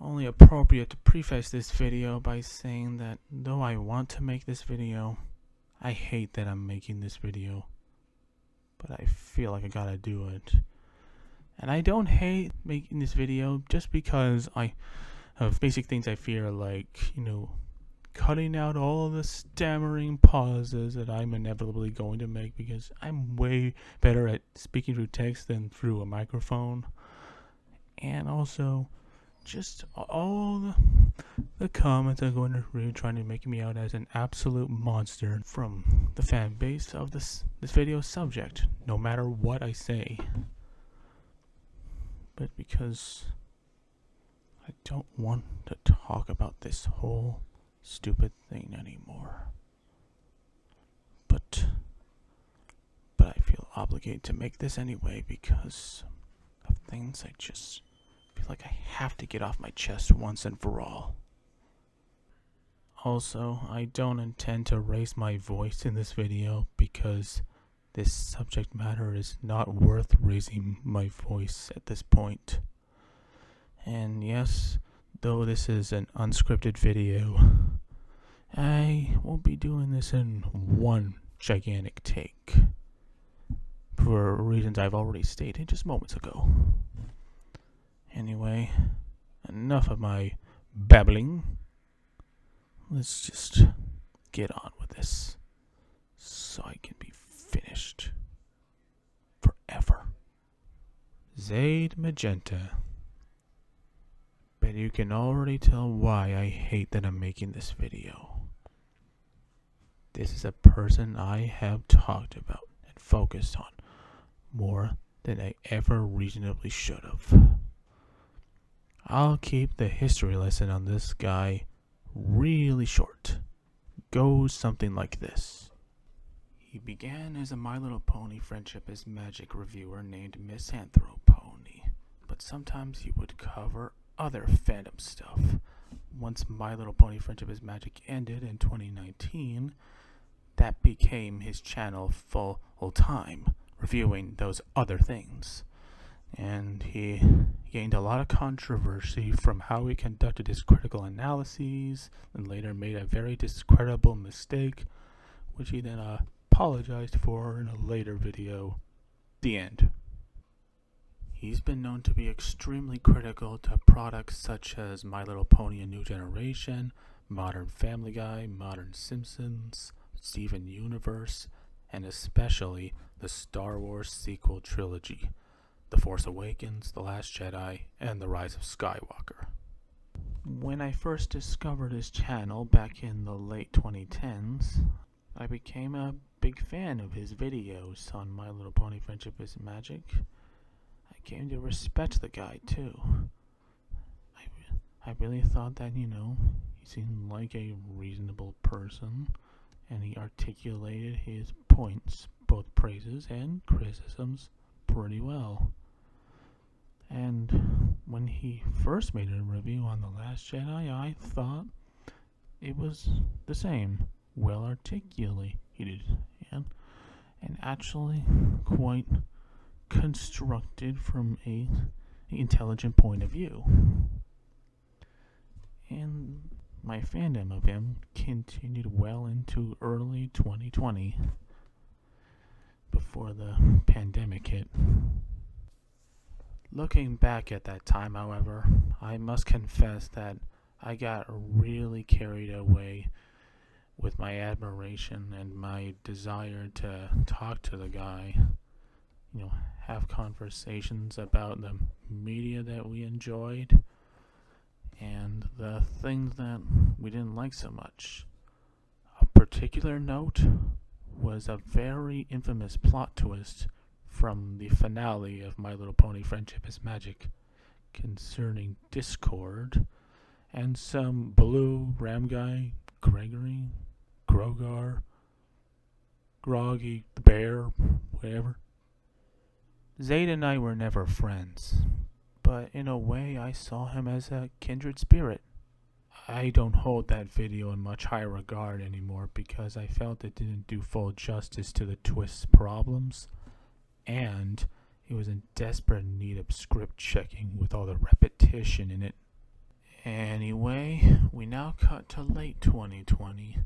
only appropriate to preface this video by saying that though I want to make this video, I hate that I'm making this video, but I feel like I gotta do it. And I don't hate making this video just because I have basic things I fear, like, cutting out all of the stammering pauses that I'm inevitably going to make, because I'm way better at speaking through text than through a microphone. And also, just all the comments are going to really trying to make me out as an absolute monster from the fan base of this video's subject, no matter what I say. But because I don't want to talk about this whole stupid thing anymore. But I feel obligated to make this anyway because of things I just feel like I have to get off my chest once and for all. Also, I don't intend to raise my voice in this video because this subject matter is not worth raising my voice at this point. And yes, though this is an unscripted video, I won't be doing this in one gigantic take, for reasons I've already stated just moments ago. Anyway, enough of my babbling. Let's just get on with this, so I can be finished forever. Zaid Magenta. But you can already tell why I hate that I'm making this video. This is a person I have talked about and focused on more than I ever reasonably should have. I'll keep the history lesson on this guy really short. Goes something like this. He began as a My Little Pony Friendship is Magic reviewer named MisAnthro Pony, but sometimes he would cover other fandom stuff. Once My Little Pony Friendship is Magic ended in 2019, that became his channel full time, reviewing those other things. And he gained a lot of controversy from how he conducted his critical analyses, and later made a very discreditable mistake, which he then apologized for in a later video. The end. He's been known to be extremely critical to products such as My Little Pony: A New Generation, Modern Family Guy, Modern Simpsons, Steven Universe, and especially the Star Wars sequel trilogy, The Force Awakens, The Last Jedi, and The Rise of Skywalker. When I first discovered his channel back in the late 2010s, I became a big fan of his videos on My Little Pony Friendship is Magic. I came to respect the guy too. I really thought that, he seemed like a reasonable person, and he articulated his points, both praises and criticisms, pretty well. And when he first made a review on The Last Jedi, I thought it was the same, well articulated, and actually quite constructed from a intelligent point of view. And my fandom of him continued well into early 2020, before the pandemic hit. Looking back at that time, however, I must confess that I got really carried away with my admiration and my desire to talk to the guy, have conversations about the media that we enjoyed and the things that we didn't like so much. A particular note was a very infamous plot twist from the finale of My Little Pony Friendship is Magic concerning Discord and some blue ram guy, Gregory, Grogar, Groggy, the bear, whatever. Zaid and I were never friends, but in a way I saw him as a kindred spirit. I don't hold that video in much high regard anymore because I felt it didn't do full justice to the twist's problems, and it was in desperate need of script checking with all the repetition in it. Anyway, we now cut to late 2020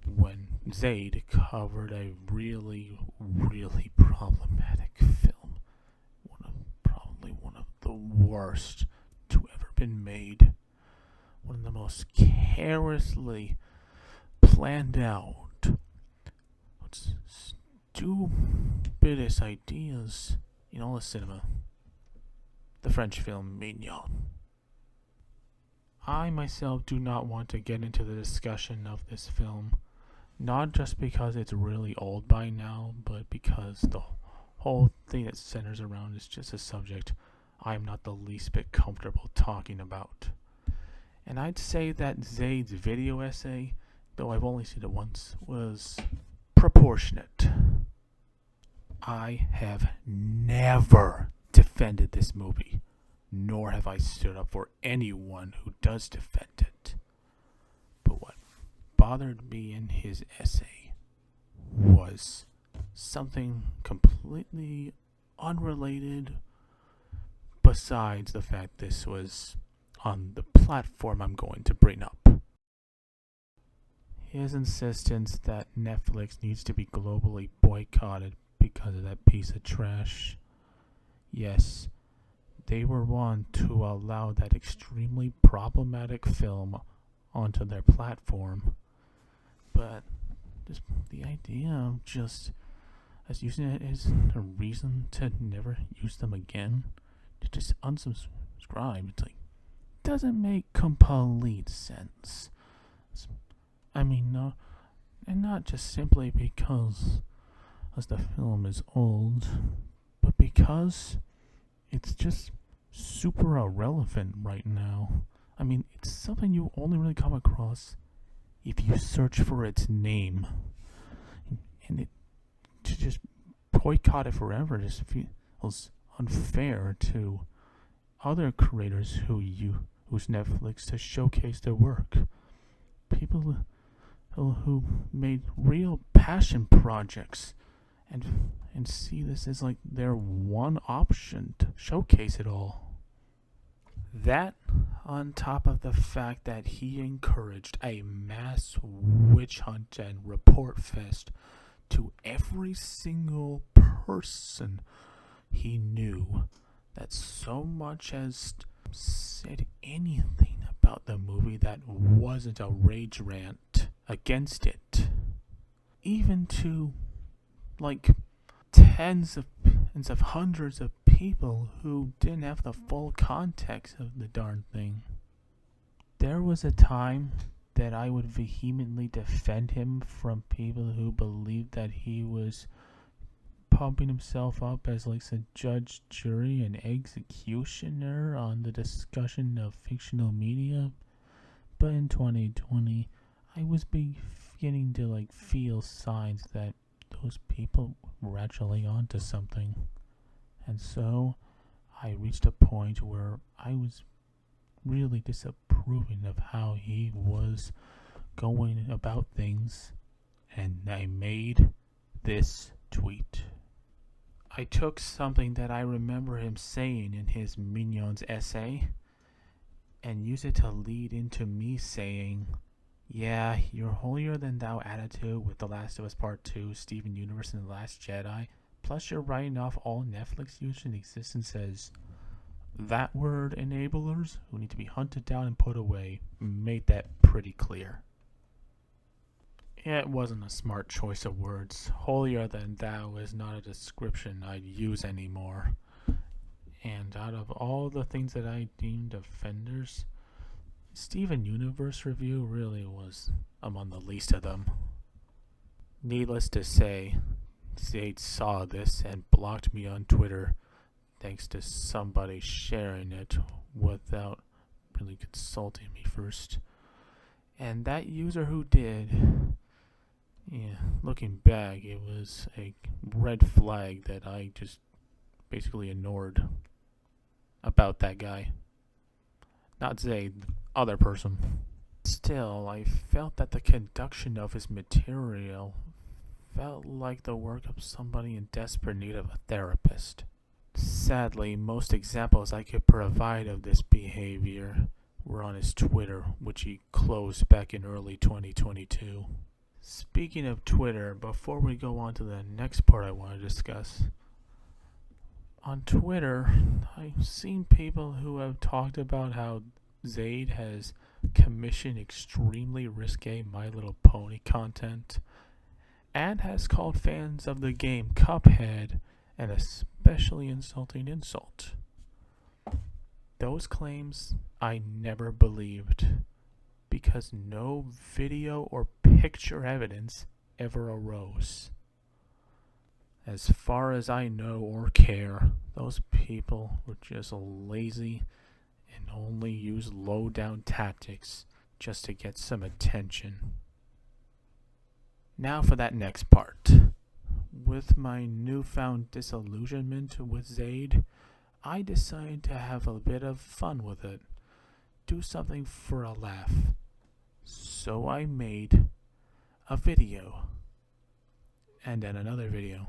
when Zaid covered a really, really problematic film. Probably one of the worst to ever been made. One of the most carelessly planned out, stupidest ideas in all of cinema. The French film Mignon. I myself do not want to get into the discussion of this film, not just because it's really old by now, but because the whole thing that centers around is just a subject I'm not the least bit comfortable talking about. And I'd say that Zaid's video essay, though I've only seen it once, was proportionate. I have never defended this movie, nor have I stood up for anyone who does defend it. But what bothered me in his essay was something completely unrelated, besides the fact this was on the platform I'm going to bring up. His insistence that Netflix needs to be globally boycotted because of that piece of trash. Yes, they were one to allow that extremely problematic film onto their platform. But just the idea of just as using it as a reason to never use them again, to just unsubscribe, it's like, doesn't make complete sense. I mean, no, and not just simply because the film is old, but because it's just super irrelevant right now. I mean, it's something you only really come across if you search for its name. And it to just boycott it forever just feels unfair to other creators who use Netflix to showcase their work. People who made real passion projects and see this as like their one option to showcase it all. That, on top of the fact that he encouraged a mass witch hunt and report fest to every single person he knew that so much as said anything about the movie that wasn't a rage rant against it. Even to like tens of hundreds of people who didn't have the full context of the darn thing. There was a time that I would vehemently defend him from people who believed that he was pumping himself up as like a judge, jury, and executioner on the discussion of fictional media. But in 2020, I was beginning to like feel signs that those people were actually onto something. And so I reached a point where I was really disapproving of how he was going about things, and I made this tweet. I took something that I remember him saying in his Mignon's essay and used it to lead into me saying, yeah, your holier than thou attitude with The Last of Us Part 2, Steven Universe, and The Last Jedi, plus you're writing off all Netflix users in existence as that word enablers who need to be hunted down and put away, made that pretty clear. It wasn't a smart choice of words. Holier than thou is not a description I'd use anymore. And out of all the things that I deemed offenders, Steven Universe review really was among the least of them. Needless to say, Zaid saw this and blocked me on Twitter thanks to somebody sharing it without really consulting me first. And that user who did, yeah, looking back, it was a red flag that I just basically ignored about that guy. Not Zaid, the other person. Still, I felt that the conduction of his material felt like the work of somebody in desperate need of a therapist. Sadly, most examples I could provide of this behavior were on his Twitter, which he closed back in early 2022. Speaking of Twitter, before we go on to the next part I want to discuss, on Twitter, I've seen people who have talked about how Zaid has commissioned extremely risque My Little Pony content and has called fans of the game Cuphead an especially insulting insult. Those claims I never believed because no video or picture evidence ever arose. As far as I know or care, those people were just lazy and only use low-down tactics just to get some attention. Now for that next part. With my newfound disillusionment with Zaid, I decided to have a bit of fun with it. Do something for a laugh. So I made a video. And then another video.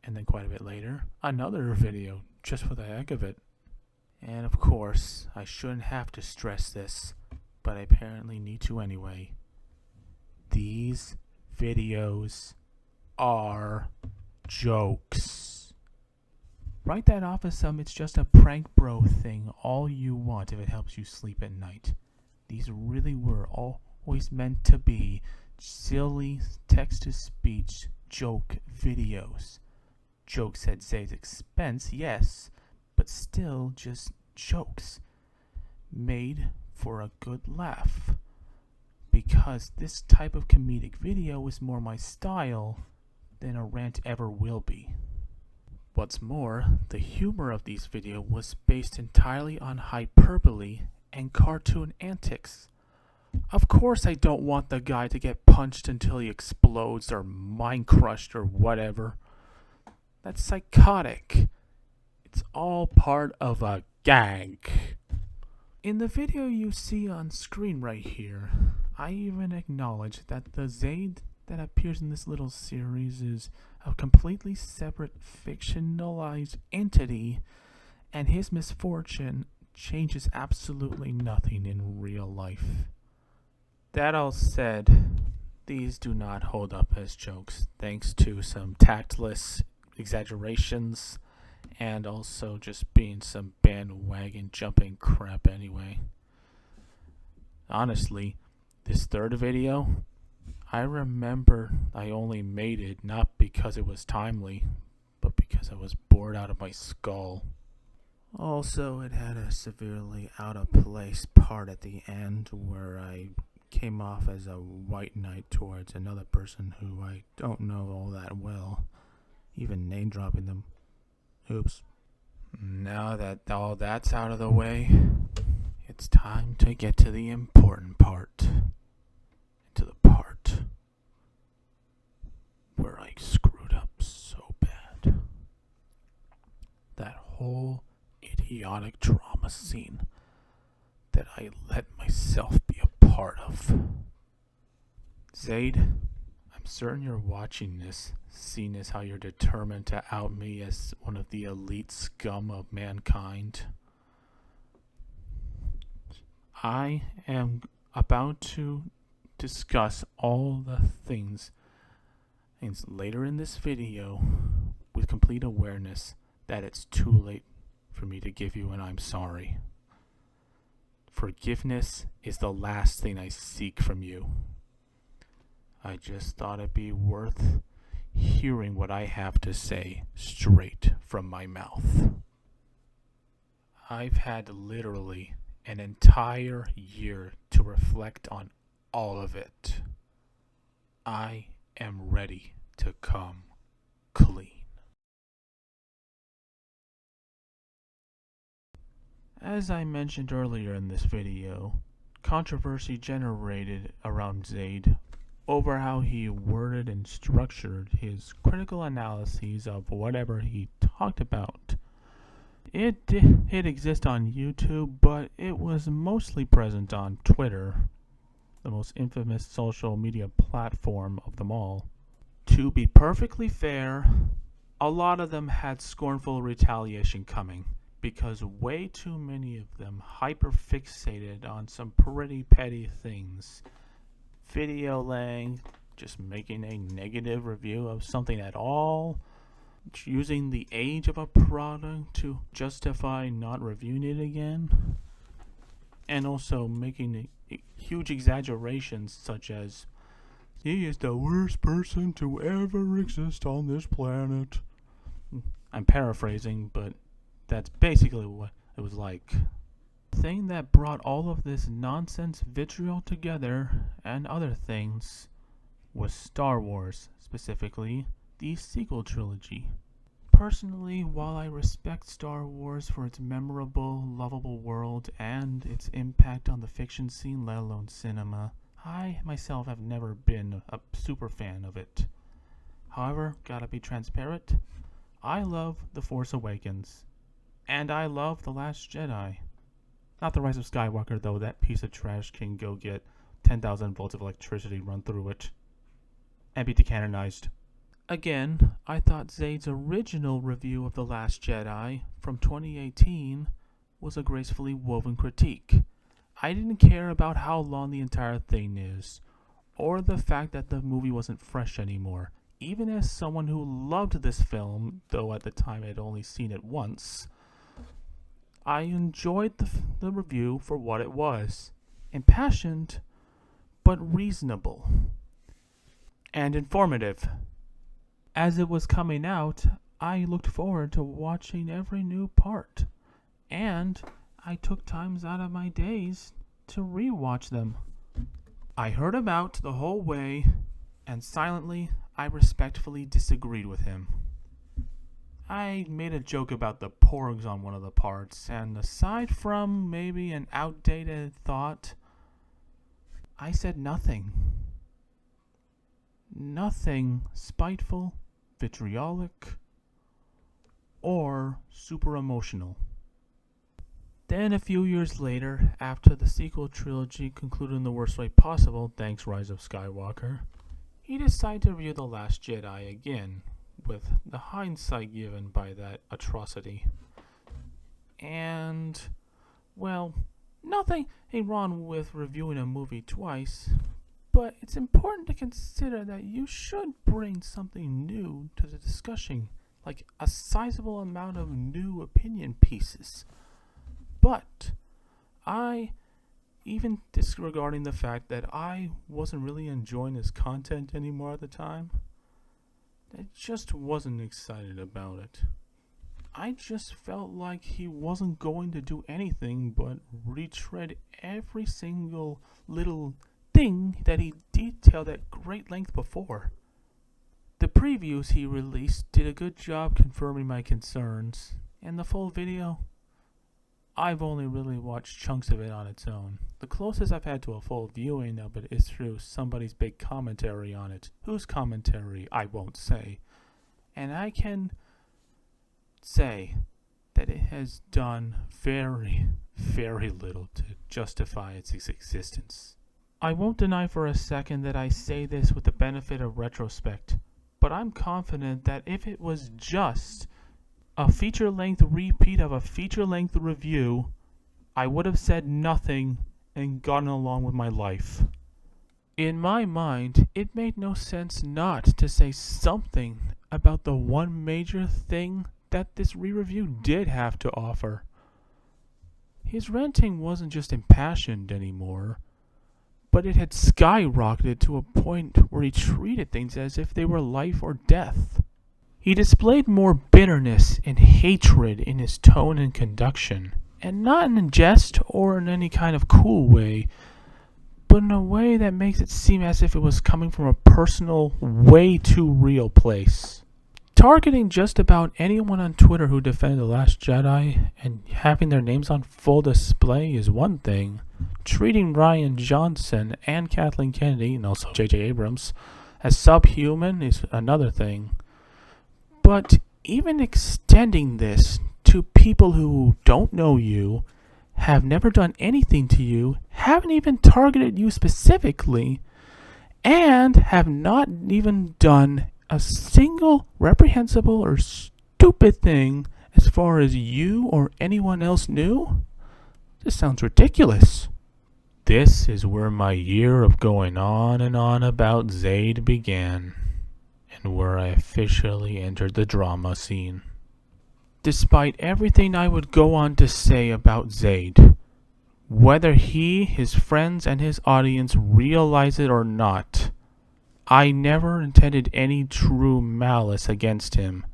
And then quite a bit later, another video, just for the heck of it. And of course, I shouldn't have to stress this, but I apparently need to anyway. These videos are jokes. Write that off as some it's just a prank bro thing all you want if it helps you sleep at night. These really were always meant to be silly text-to-speech joke videos. Jokes at Zaid's expense, yes, but still just jokes. Made for a good laugh. Because this type of comedic video is more my style than a rant ever will be. What's more, the humor of these videos was based entirely on hyperbole and cartoon antics. Of course I don't want the guy to get punched until he explodes or mind crushed or whatever. That's psychotic. It's all part of a gag. In the video you see on screen right here, I even acknowledge that the Zaid that appears in this little series is a completely separate fictionalized entity, and his misfortune changes absolutely nothing in real life. That all said, these do not hold up as jokes, thanks to some tactless exaggerations and also just being some bandwagon jumping crap anyway. Honestly, this third video, I remember I only made it not because it was timely, but because I was bored out of my skull. Also, it had a severely out of place part at the end where I came off as a white knight towards another person who I don't know all that well, even name dropping them. Oops. Now that all that's out of the way, it's time to get to the important part. To the part where I screwed up so bad. That whole idiotic drama scene that I let myself be a part of. Zaid, I'm certain you're watching this, seeing as how you're determined to out me as one of the elite scum of mankind. I am about to discuss all the things later in this video with complete awareness that it's too late for me to give you an I'm sorry. Forgiveness is the last thing I seek from you. I just thought it'd be worth hearing what I have to say straight from my mouth. I've had literally an entire year to reflect on all of it. I am ready to come clean. As I mentioned earlier in this video, controversy generated around Zaid over how he worded and structured his critical analyses of whatever he talked about. It did exist on YouTube, but it was mostly present on Twitter, the most infamous social media platform of them all. To be perfectly fair, a lot of them had scornful retaliation coming, because way too many of them hyper-fixated on some pretty petty things. Video length, just making a negative review of something at all, using the age of a product to justify not reviewing it again, and also making huge exaggerations such as, he is the worst person to ever exist on this planet. I'm paraphrasing, but that's basically what it was like. The thing that brought all of this nonsense vitriol together, and other things, was Star Wars, specifically the sequel trilogy. Personally, while I respect Star Wars for its memorable, lovable world and its impact on the fiction scene, let alone cinema, I myself have never been a super fan of it. However, gotta be transparent, I love The Force Awakens, and I love The Last Jedi. Not The Rise of Skywalker, though. That piece of trash can go get 10,000 volts of electricity run through it and be decanonized. Again, I thought Zaid's original review of The Last Jedi from 2018 was a gracefully woven critique. I didn't care about how long the entire thing is, or the fact that the movie wasn't fresh anymore. Even as someone who loved this film, though at the time I had only seen it once, I enjoyed the review for what it was. Impassioned, but reasonable. And informative. As it was coming out, I looked forward to watching every new part. And I took times out of my days to rewatch them. I heard him out the whole way, and silently, I respectfully disagreed with him. I made a joke about the porgs on one of the parts, and aside from maybe an outdated thought, I said nothing. Nothing spiteful, vitriolic, or super emotional. Then a few years later, after the sequel trilogy concluded in the worst way possible, thanks Rise of Skywalker, he decided to review The Last Jedi again, with the hindsight given by that atrocity. And, well, nothing wrong with reviewing a movie twice, but it's important to consider that you should bring something new to the discussion, like a sizable amount of new opinion pieces. But even disregarding the fact that I wasn't really enjoying his content anymore at the time, I just wasn't excited about it. I just felt like he wasn't going to do anything but retread every single little thing that he detailed at great length before. The previews he released did a good job confirming my concerns, and the full video, I've only really watched chunks of it on its own. The closest I've had to a full viewing of it is through somebody's big commentary on it. Whose commentary, I won't say. And I can say that it has done very, very little to justify its existence. I won't deny for a second that I say this with the benefit of retrospect, but I'm confident that if it was just a feature-length repeat of a feature-length review, I would have said nothing and gotten along with my life. In my mind, it made no sense not to say something about the one major thing that this re-review did have to offer. His ranting wasn't just impassioned anymore, but it had skyrocketed to a point where he treated things as if they were life or death. He displayed more bitterness and hatred in his tone and conduction, and not in a jest or in any kind of cool way, but in a way that makes it seem as if it was coming from a personal, way too real place. Targeting just about anyone on Twitter who defended The Last Jedi and having their names on full display is one thing. Treating Rian Johnson and Kathleen Kennedy, and also J.J. Abrams, as subhuman is another thing. But even extending this to people who don't know you, have never done anything to you, haven't even targeted you specifically, and have not even done a single reprehensible or stupid thing as far as you or anyone else knew? This sounds ridiculous. This is where my year of going on and on about Zaid began, and where I officially entered the drama scene. Despite everything I would go on to say about Zaid, whether he, his friends, and his audience realize it or not, I never intended any true malice against him,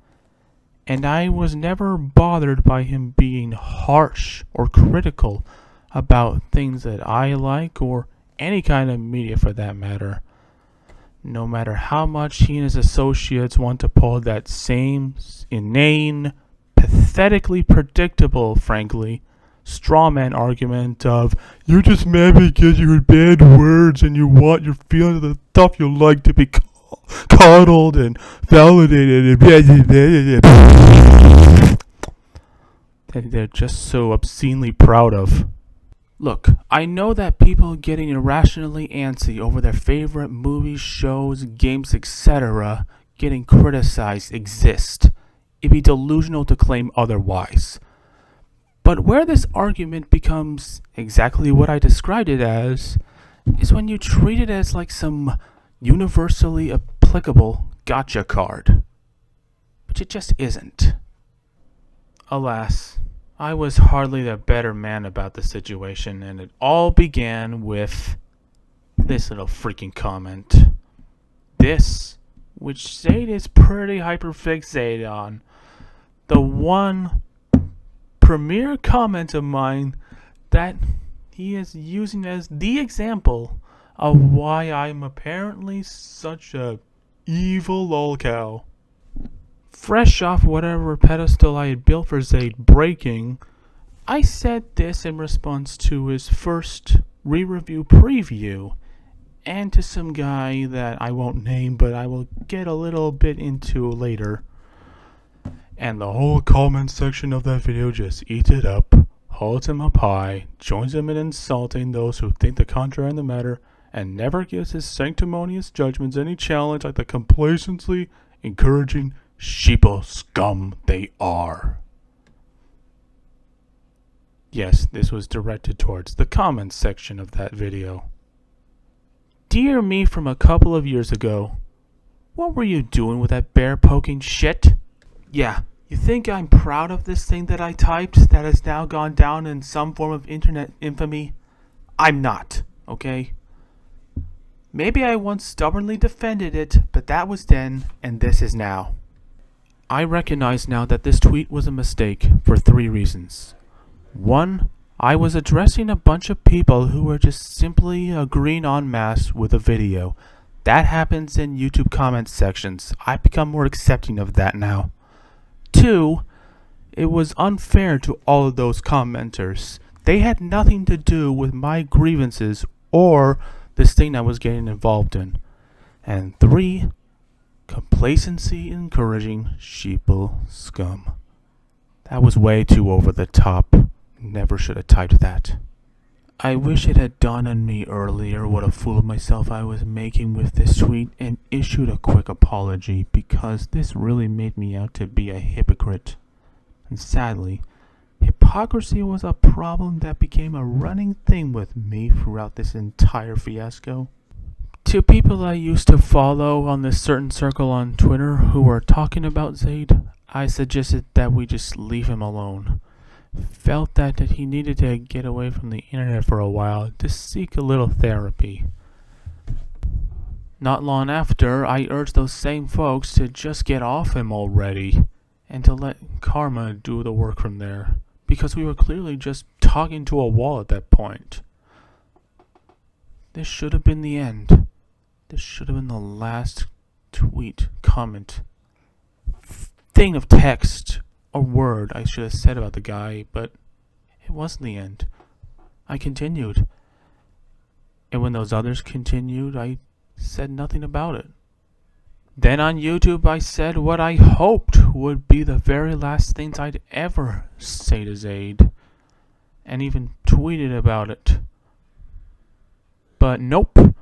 and I was never bothered by him being harsh or critical about things that I like, or any kind of media for that matter. No matter how much he and his associates want to pull that same inane, pathetically predictable, frankly, strawman argument of, you're just mad because you heard bad words and you want your feelings of the stuff you like to be coddled and validated and that they're just so obscenely proud of. Look, I know that people getting irrationally antsy over their favorite movies, shows, games, etc. getting criticized exist. It'd be delusional to claim otherwise. But where this argument becomes exactly what I described it as is when you treat it as like some universally applicable gotcha card, which it just isn't. Alas, I was hardly the better man about the situation, and it all began with this little freaking comment. This, which Zaid is pretty hyperfixated on, the one premier comment of mine that he is using as the example of why I'm apparently such a evil lolcow. Fresh off whatever pedestal I had built for Zaid breaking, I said this in response to his first re-review preview, and to some guy that I won't name but I will get a little bit into later. And the whole comment section of that video just eats it up, holds him up high, joins him in insulting those who think the contrary in the matter, and never gives his sanctimonious judgments any challenge like the complacently encouraging sheeple scum they are. Yes, this was directed towards the comments section of that video. Dear me from a couple of years ago, what were you doing with that bear poking shit? Yeah, you think I'm proud of this thing that I typed that has now gone down in some form of internet infamy? I'm not, okay? Maybe I once stubbornly defended it, but that was then, and this is now. I recognize now that this tweet was a mistake for 3 reasons. 1, I was addressing a bunch of people who were just simply agreeing en masse with a video. That happens in YouTube comment sections. I've become more accepting of that now. 2, it was unfair to all of those commenters. They had nothing to do with my grievances or this thing I was getting involved in. And 3, complacency encouraging sheeple scum. That was way too over the top. Never should have typed that. I wish it had dawned on me earlier what a fool of myself I was making with this tweet and issued a quick apology, because this really made me out to be a hypocrite. And sadly, hypocrisy was a problem that became a running thing with me throughout this entire fiasco. To people I used to follow on this certain circle on Twitter who were talking about Zaid, I suggested that we just leave him alone. Felt that he needed to get away from the internet for a while to seek a little therapy. Not long after, I urged those same folks to just get off him already and to let karma do the work from there, because we were clearly just talking to a wall at that point. This should have been the end. This should have been the last tweet, comment, thing of text, a word I should have said about the guy, but it wasn't the end. I continued. And when those others continued, I said nothing about it. Then on YouTube I said what I hoped would be the very last things I'd ever say to Zaid, and even tweeted about it. But nope.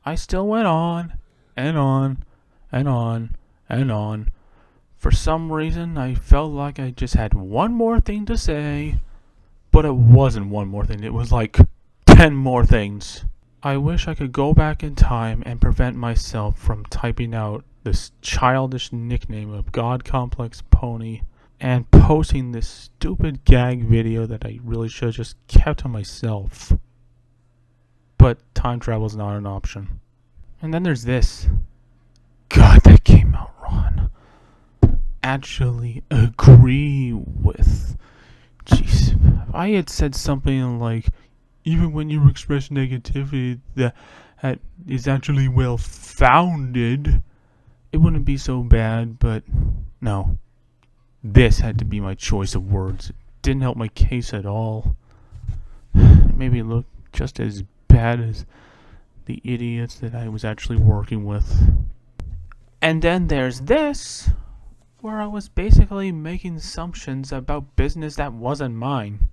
I still went on, and on, and on, and on, For some reason, I felt like I just had one more thing to say, but it wasn't one more thing. It was like 10 more things. I wish I could go back in time and prevent myself from typing out this childish nickname of God Complex Pony and posting this stupid gag video that I really should have just kept to myself. But time travel is not an option. And then there's this. God, that came out wrong. Actually agree with. Jeez, if I had said something like, even when you express negativity that is actually well founded, it wouldn't be so bad, but no. This had to be my choice of words. It didn't help my case at all. It made me look just as bad as the idiots that I was actually working with. And then there's this, where I was basically making assumptions about business that wasn't mine.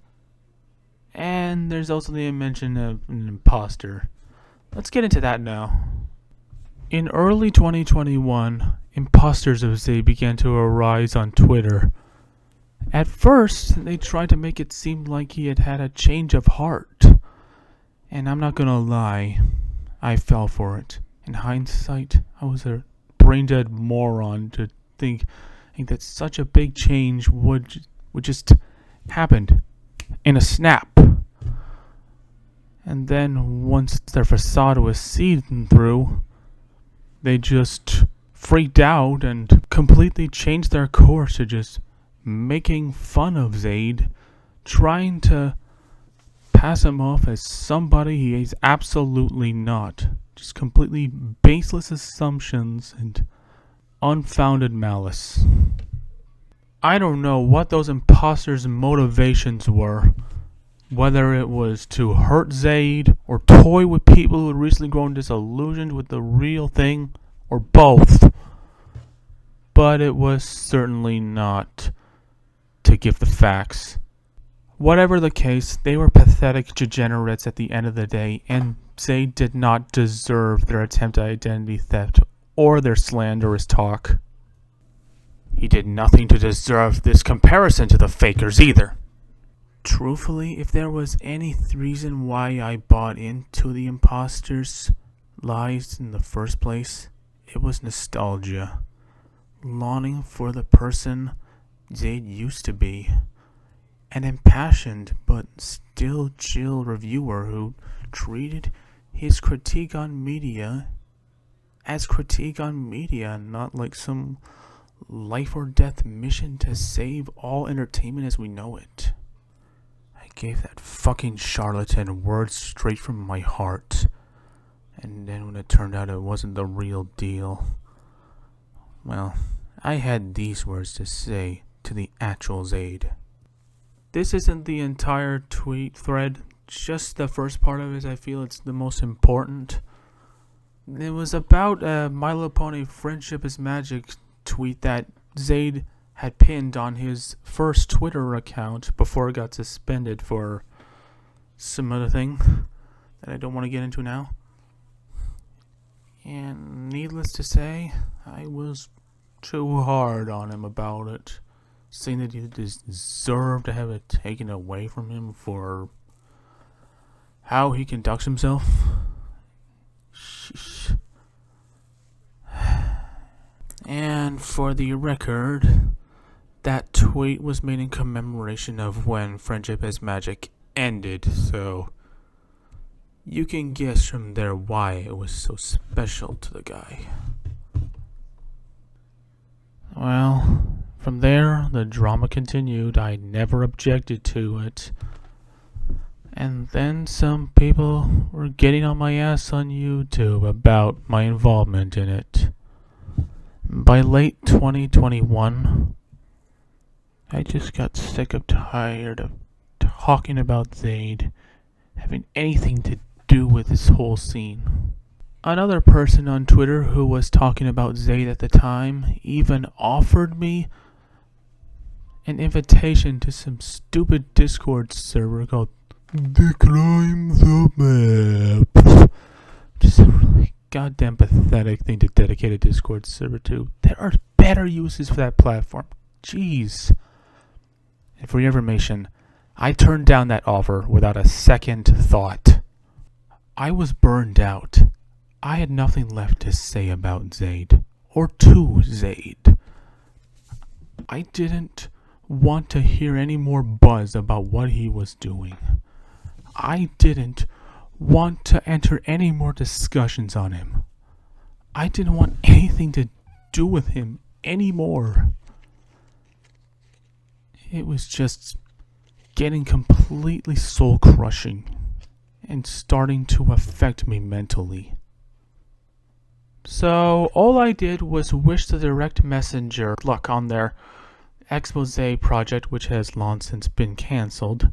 And there's also the mention of an imposter. Let's get into that now. In early 2021, imposters of Zaid began to arise on Twitter. At first, they tried to make it seem like he had had a change of heart. And I'm not gonna lie, I fell for it. In hindsight, I was a brain-dead moron to think that such a big change would just happen in a snap. And then once their facade was seen through, they just freaked out and completely changed their course to just making fun of Zaid, trying to pass him off as somebody he is absolutely not. Just completely baseless assumptions and unfounded malice. I don't know what those imposters' motivations were. Whether it was to hurt Zaid or toy with people who had recently grown disillusioned with the real thing, or both. But it was certainly not to give the facts. Whatever the case, they were pathetic degenerates at the end of the day, and Zaid did not deserve their attempt at identity theft or their slanderous talk. He did nothing to deserve this comparison to the fakers either. Truthfully, if there was any reason why I bought into the imposters' lies in the first place, it was nostalgia. Longing for the person Zaid used to be. An impassioned but still chill reviewer who treated his critique on media as critique on media, not like some life or death mission to save all entertainment as we know it. I gave that fucking charlatan words straight from my heart, and then when it turned out it wasn't the real deal, well, I had these words to say to the actual Zaid. This isn't the entire tweet thread, just the first part of it. I feel it's the most important. It was about a My Little Pony Friendship is Magic tweet that Zaid had pinned on his first Twitter account before it got suspended for some other thing that I don't want to get into now. And needless to say, I was too hard on him about it, saying that he deserved to have it taken away from him for how he conducts himself. Sheesh. And for the record, that tweet was made in commemoration of when Friendship is Magic ended, so you can guess from there why it was so special to the guy. Well, from there, the drama continued. I never objected to it. And then some people were getting on my ass on YouTube about my involvement in it. By late 2021, I just got sick of tired of talking about Zaid having anything to do with this whole scene. Another person on Twitter who was talking about Zaid at the time even offered me an invitation to some stupid Discord server called Decline the Map. Just really goddamn pathetic thing to dedicate a Discord server to. There are better uses for that platform. Jeez. And for your information, I turned down that offer without a second thought. I was burned out. I had nothing left to say about Zaid, or to Zaid. I didn't want to hear any more buzz about what he was doing. I didn't want to enter any more discussions on him. I didn't want anything to do with him anymore. It was just getting completely soul-crushing and starting to affect me mentally. So all I did was wish the direct messenger luck on their expose project, which has long since been cancelled,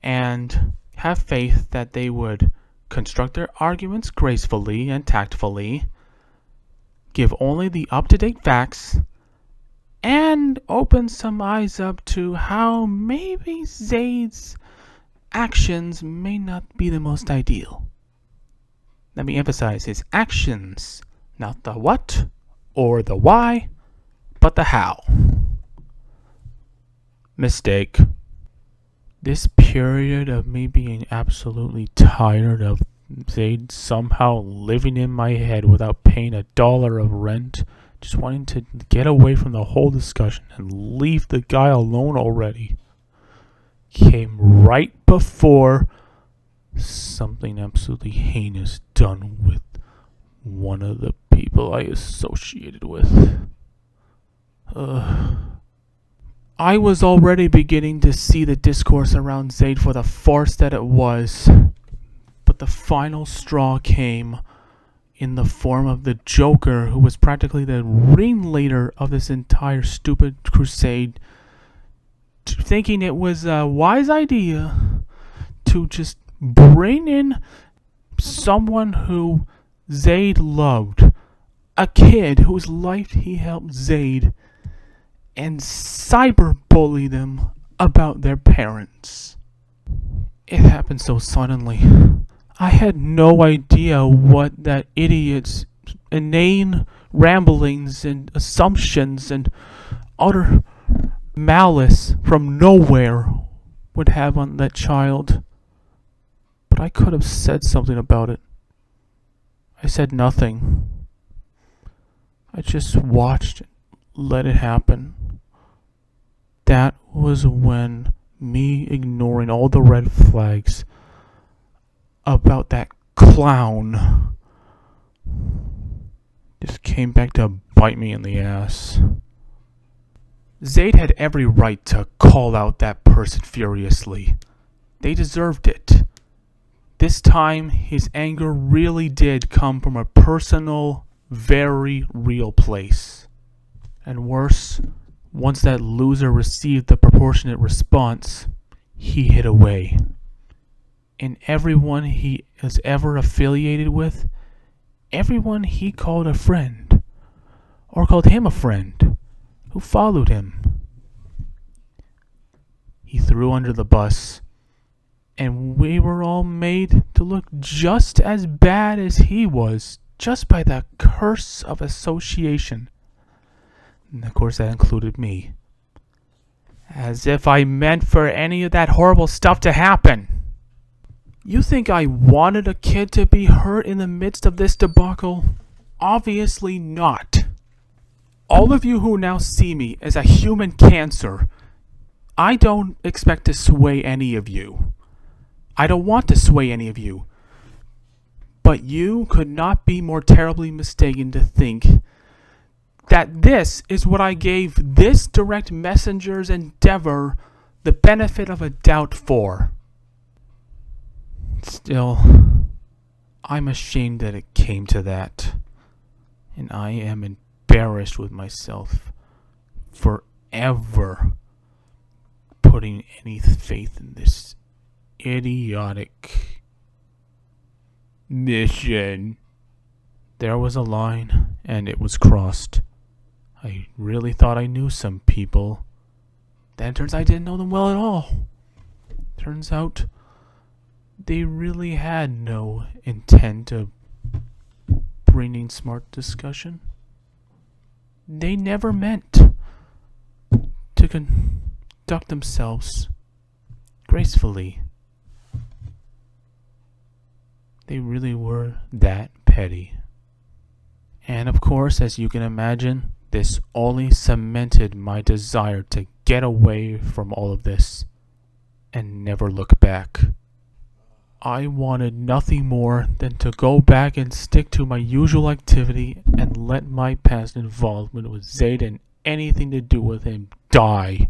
and have faith that they would construct their arguments gracefully and tactfully, give only the up-to-date facts, and open some eyes up to how maybe Zaid's actions may not be the most ideal. Let me emphasize his actions, not the what or the why, but the how. Mistake. This period of me being absolutely tired of Zaid somehow living in my head without paying $1 of rent, just wanting to get away from the whole discussion and leave the guy alone already, came right before something absolutely heinous done with one of the people I associated with. I was already beginning to see the discourse around Zaid for the farce that it was, but the final straw came in the form of the Joker, who was practically the ringleader of this entire stupid crusade, thinking it was a wise idea to just bring in someone who Zaid loved, a kid whose life he helped Zaid, and cyberbully them about their parents. It happened so suddenly. I had no idea what that idiot's inane ramblings and assumptions and utter malice from nowhere would have on that child. But I could have said something about it. I said nothing. I just watched, let it happen. That was when me ignoring all the red flags about that clown just came back to bite me in the ass. Zaid had every right to call out that person furiously. They deserved it. This time, his anger really did come from a personal, very real place. And worse, once that loser received the proportionate response, he hid away. And everyone he was ever affiliated with, everyone he called a friend, or called him a friend, who followed him, he threw under the bus, and we were all made to look just as bad as he was, just by the curse of association. And of course that included me. As if I meant for any of that horrible stuff to happen. You think I wanted a kid to be hurt in the midst of this debacle? Obviously not. All of you who now see me as a human cancer, I don't expect to sway any of you. I don't want to sway any of you. But you could not be more terribly mistaken to think that this is what I gave this direct messenger's endeavor the benefit of a doubt for. Still, I'm ashamed that it came to that, and I am embarrassed with myself for ever putting any faith in this idiotic mission. There was a line, and it was crossed. I really thought I knew some people. Then it turns out I didn't know them well at all. Turns out they really had no intent of bringing smart discussion. They never meant to conduct themselves gracefully. They really were that petty. And of course, as you can imagine, this only cemented my desire to get away from all of this and never look back. I wanted nothing more than to go back and stick to my usual activity and let my past involvement with Zaid and anything to do with him die.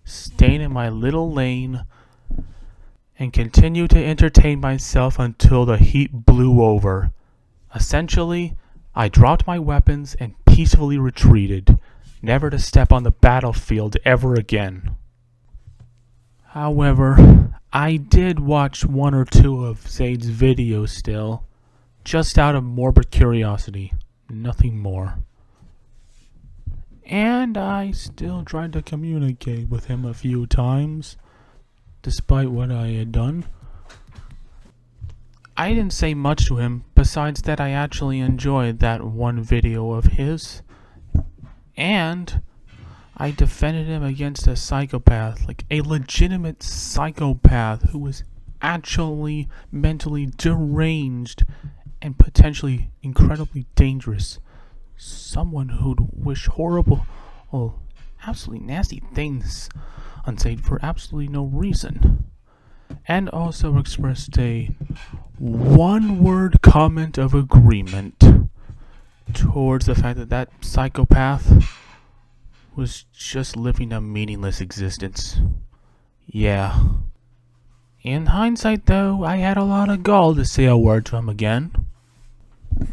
Staying in my little lane and continue to entertain myself until the heat blew over. Essentially, I dropped my weapons and peacefully retreated, never to step on the battlefield ever again. However, I did watch one or two of Zaid's videos still, just out of morbid curiosity, nothing more. And I still tried to communicate with him a few times, despite what I had done. I didn't say much to him, besides that I actually enjoyed that one video of his, and I defended him against a psychopath, like a legitimate psychopath who was actually mentally deranged and potentially incredibly dangerous. Someone who'd wish horrible, absolutely nasty things on Zaid for absolutely no reason. And also expressed a one-word comment of agreement towards the fact that that psychopath was just living a meaningless existence. Yeah. In hindsight, though, I had a lot of gall to say a word to him again.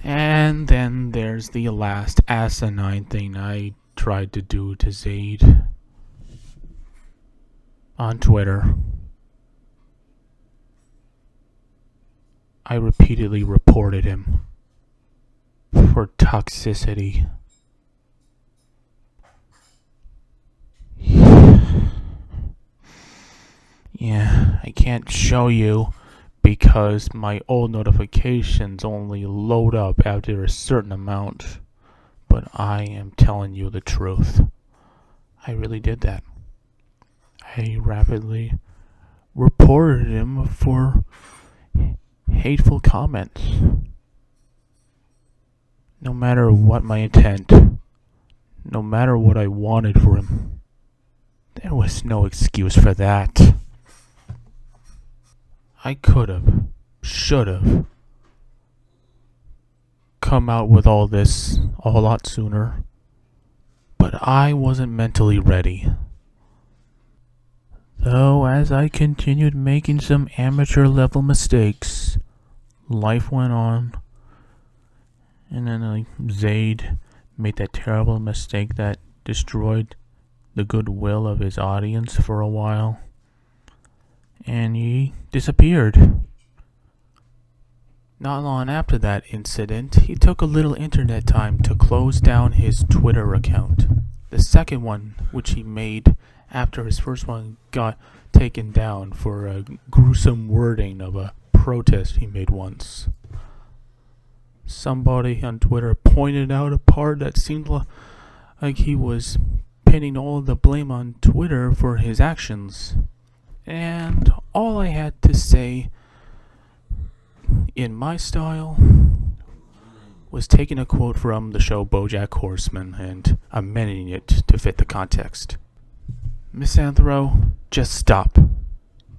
And then there's the last asinine thing I tried to do to Zaid on Twitter. I repeatedly reported him for toxicity. Yeah, I can't show you because my old notifications only load up after a certain amount. But I am telling you the truth. I really did that. I rapidly reported him for hateful comments. No matter what my intent, no matter what I wanted for him, there was no excuse for that. I could have, should have, come out with all this a lot sooner, but I wasn't mentally ready. Though as I continued making some amateur level mistakes, life went on, and then Zaid made that terrible mistake that destroyed the goodwill of his audience for a while, and he disappeared. Not long after that incident, he took a little internet time to close down his Twitter account. The second one, which he made after his first one got taken down for a gruesome wording of a protest he made once. Somebody on Twitter pointed out a part that seemed like he was pinning all the blame on Twitter for his actions. And all I had to say, in my style, was taking a quote from the show BoJack Horseman and amending it to fit the context. MisAnthro, just stop.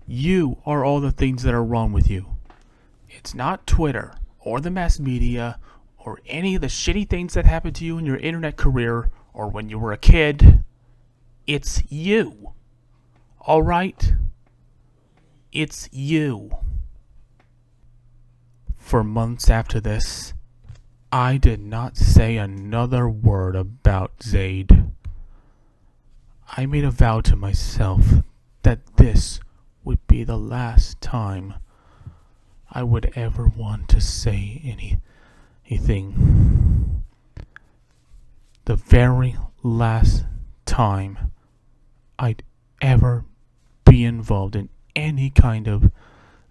You are all the things that are wrong with you. It's not Twitter or the mass media or any of the shitty things that happened to you in your internet career or when you were a kid. It's you. Alright? It's you. For months after this, I did not say another word about Zaid. I made a vow to myself that this would be the last time I would ever want to say anything. The very last time I'd ever be involved in any kind of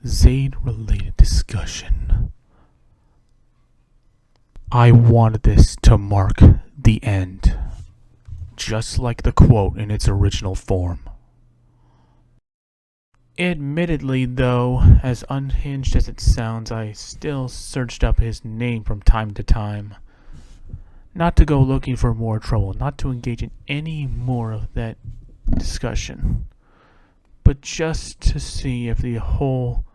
Zaid-related discussion. I wanted this to mark the end, just like the quote in its original form. Admittedly, though, as unhinged as it sounds, I still searched up his name from time to time. Not to go looking for more trouble, not to engage in any more of that discussion, but just to see if the whole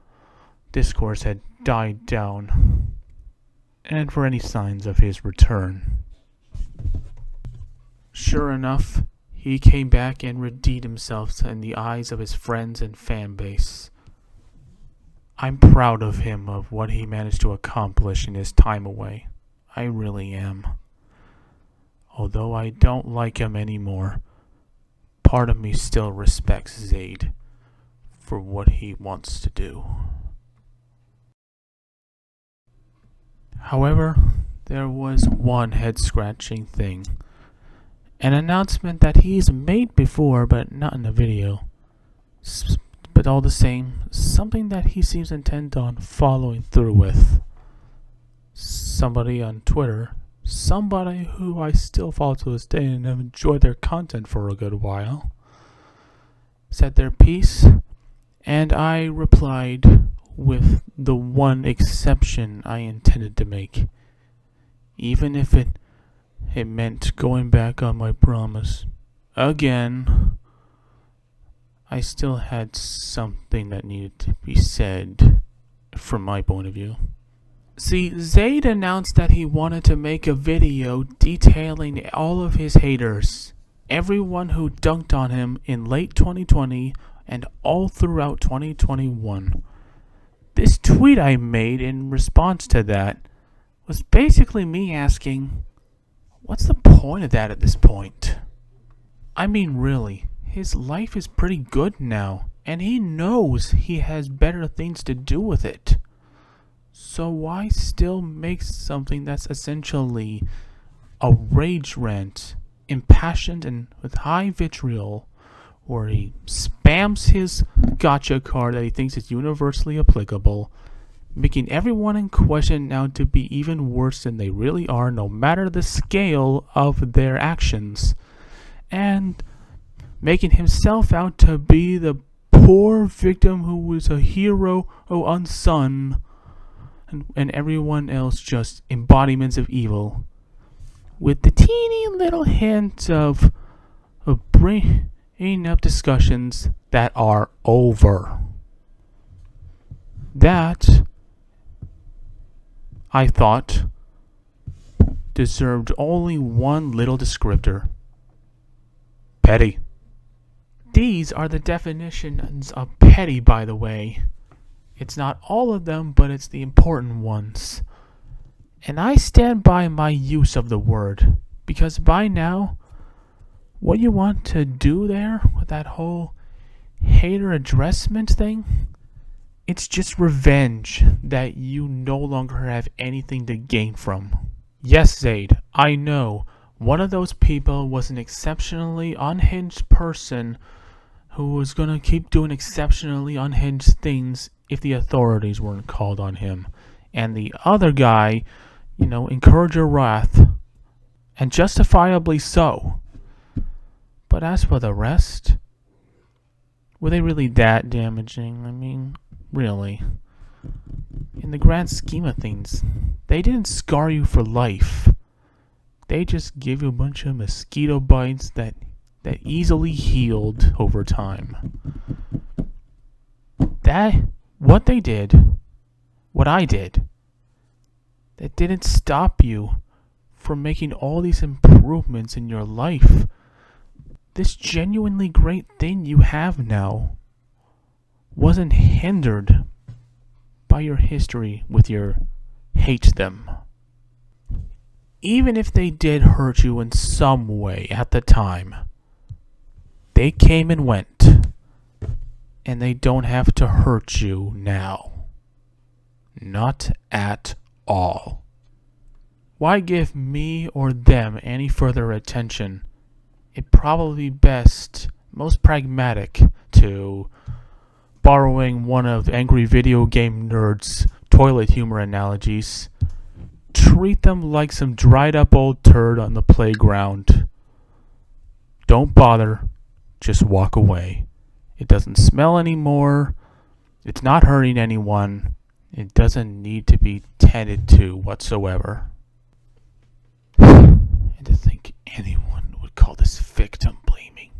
discourse had died down, and for any signs of his return. Sure enough, he came back and redeemed himself in the eyes of his friends and fan base. I'm proud of him, of what he managed to accomplish in his time away. I really am. Although I don't like him anymore, part of me still respects Zaid for what he wants to do. However, there was one head-scratching thing. An announcement that he's made before, but not in a video. But all the same, something that he seems intent on following through with. Somebody on Twitter, somebody who I still follow to this day and have enjoyed their content for a good while, said their piece, and I replied with the one exception I intended to make, even if it meant going back on my promise. Again, I still had something that needed to be said from my point of view. See, Zaid announced that he wanted to make a video detailing all of his haters, everyone who dunked on him in late 2020 and all throughout 2021. This tweet I made in response to that was basically me asking, what's the point of that at this point? I mean, really, his life is pretty good now, and he knows he has better things to do with it. So why still make something that's essentially a rage rant, impassioned and with high vitriol, where he spams his gotcha card that he thinks is universally applicable, making everyone in question now to be even worse than they really are, no matter the scale of their actions, and making himself out to be the poor victim who was a hero unsung, and everyone else just embodiments of evil, with the teeny little hint of bringing up discussions that are over. That, I thought, deserved only one little descriptor: petty. These are the definitions of petty, by the way. It's not all of them, but it's the important ones. And I stand by my use of the word, because by now, what you want to do there with that whole hater addressment thing, it's just revenge that you no longer have anything to gain from. Yes, Zaid, I know, one of those people was an exceptionally unhinged person who was gonna keep doing exceptionally unhinged things if the authorities weren't called on him. And the other guy, encouraged your wrath, and justifiably so. But as for the rest, were they really that damaging? I mean, really. In the grand scheme of things, they didn't scar you for life. They just give you a bunch of mosquito bites that easily healed over time. What I did, that didn't stop you from making all these improvements in your life. This genuinely great thing you have now wasn't hindered by your history with your hate them. Even if they did hurt you in some way at the time, they came and went, and they don't have to hurt you now. Not at all. Why give me or them any further attention? It'd probably be best, most pragmatic, to, borrowing one of Angry Video Game Nerd's toilet humor analogies, treat them like some dried up old turd on the playground. Don't bother. Just walk away. It doesn't smell anymore. It's not hurting anyone. It doesn't need to be tended to whatsoever. And to think anyone would call this victim blaming.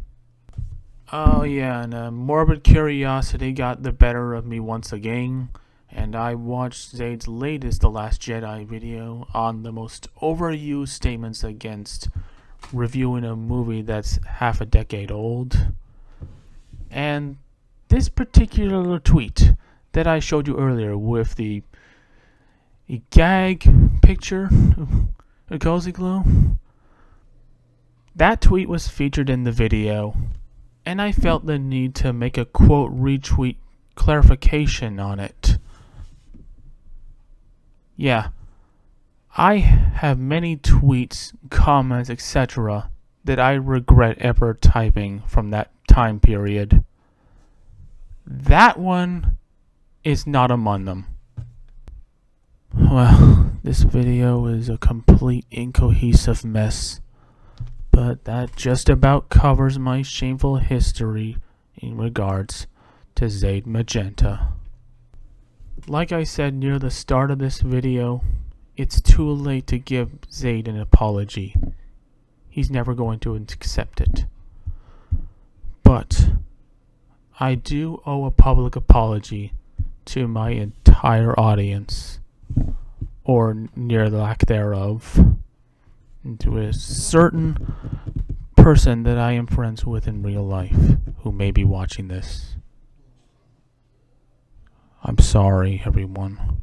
Oh yeah, and morbid curiosity got the better of me once again, and I watched Zaid's latest The Last Jedi video on the most overused statements against reviewing a movie that's half a decade old. And this particular tweet that I showed you earlier with the gag picture of Cozy Glow, that tweet was featured in the video, and I felt the need to make a quote retweet clarification on it. Yeah, I have many tweets, comments, etc. that I regret ever typing from that time period. That one is not among them. Well, this video is a complete incohesive mess, but that just about covers my shameful history in regards to Zaid Magenta. Like I said near the start of this video, it's too late to give Zaid an apology. He's never going to accept it. But I do owe a public apology to my entire audience, or near lack thereof, and to a certain person that I am friends with in real life who may be watching this. I'm sorry, everyone.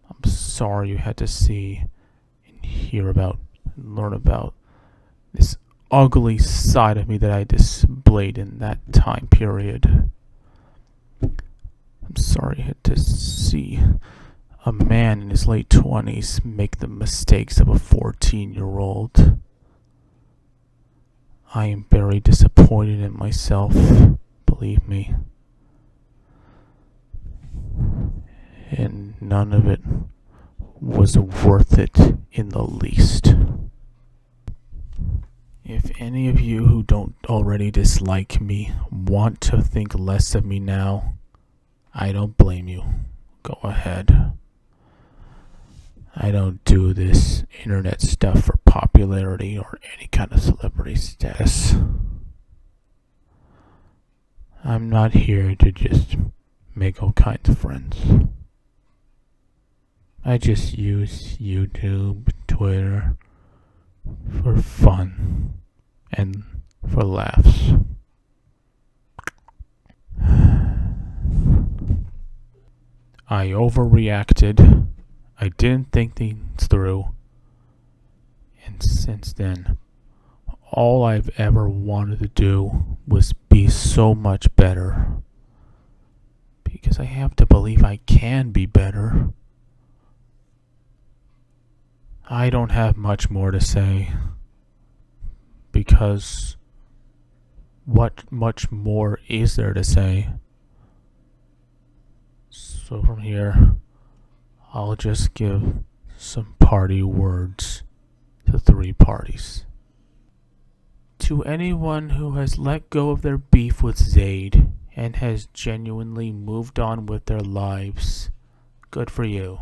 I'm sorry you had to see and hear about and learn about this ugly side of me that I displayed in that time period. I'm sorry you had to see a man in his late 20s make the mistakes of a 14-year-old. I am very disappointed in myself, believe me. And none of it was worth it in the least. If any of you who don't already dislike me want to think less of me now, I don't blame you. Go ahead. I don't do this internet stuff for popularity or any kind of celebrity status. I'm not here to just make all kinds of friends. I just use YouTube, Twitter for fun and for laughs. I overreacted. I didn't think things through. And since then, all I've ever wanted to do was be so much better. Because I have to believe I can be better. I don't have much more to say, because what much more is there to say? So from here, I'll just give some party words to 3 parties. To anyone who has let go of their beef with Zaid and has genuinely moved on with their lives, good for you.